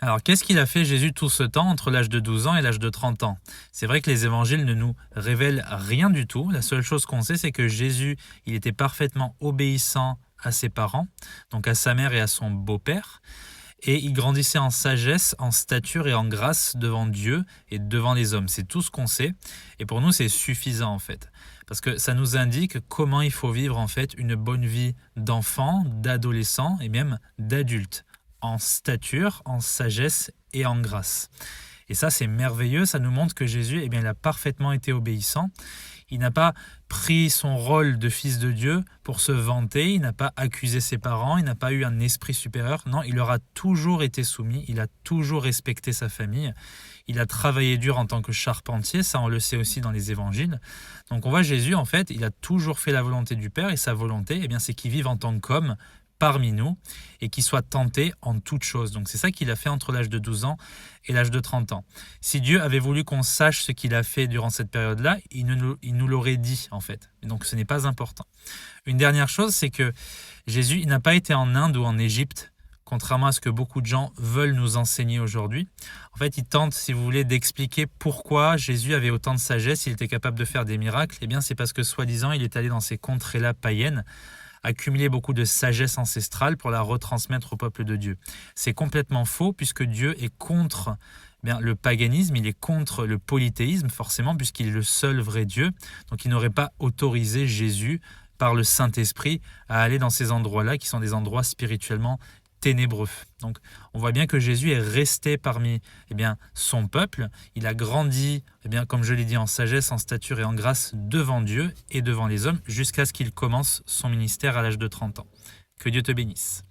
Alors, qu'est-ce qu'il a fait Jésus tout ce temps entre l'âge de 12 ans et l'âge de 30 ans? C'est vrai que les évangiles ne nous révèlent rien du tout. La seule chose qu'on sait, c'est que Jésus, il était parfaitement obéissant à ses parents, donc à sa mère et à son beau-père, et il grandissait en sagesse, en stature et en grâce devant Dieu et devant les hommes. C'est tout ce qu'on sait, et pour nous, c'est suffisant en fait, parce que ça nous indique comment il faut vivre en fait une bonne vie d'enfant, d'adolescent et même d'adulte, en stature, en sagesse et en grâce. Et ça, c'est merveilleux, ça nous montre que Jésus, eh bien, il a parfaitement été obéissant. Il n'a pas pris son rôle de fils de Dieu pour se vanter, il n'a pas accusé ses parents, il n'a pas eu un esprit supérieur. Non, il leur a toujours été soumis, il a toujours respecté sa famille. Il a travaillé dur en tant que charpentier, ça on le sait aussi dans les évangiles. Donc on voit Jésus, en fait, il a toujours fait la volonté du Père et sa volonté, eh bien, c'est qu'il vive en tant qu'homme parmi nous et qu'il soit tenté en toutes choses. Donc c'est ça qu'il a fait entre l'âge de 12 ans et l'âge de 30 ans. Si Dieu avait voulu qu'on sache ce qu'il a fait durant cette période-là, il nous l'aurait dit en fait. Donc ce n'est pas important. Une dernière chose, c'est que Jésus il n'a pas été en Inde ou en Égypte, contrairement à ce que beaucoup de gens veulent nous enseigner aujourd'hui. En fait, il tente, si vous voulez, d'expliquer pourquoi Jésus avait autant de sagesse, il était capable de faire des miracles. Eh bien, c'est parce que, soi-disant, il est allé dans ces contrées-là païennes, accumuler beaucoup de sagesse ancestrale pour la retransmettre au peuple de Dieu. C'est complètement faux puisque Dieu est contre le paganisme, il est contre le polythéisme forcément puisqu'il est le seul vrai Dieu. Donc il n'aurait pas autorisé Jésus par le Saint-Esprit à aller dans ces endroits-là qui sont des endroits spirituellement ténébreux. Donc on voit bien que Jésus est resté parmi son peuple, il a grandi, comme je l'ai dit, en sagesse, en stature et en grâce devant Dieu et devant les hommes jusqu'à ce qu'il commence son ministère à l'âge de 30 ans. Que Dieu te bénisse.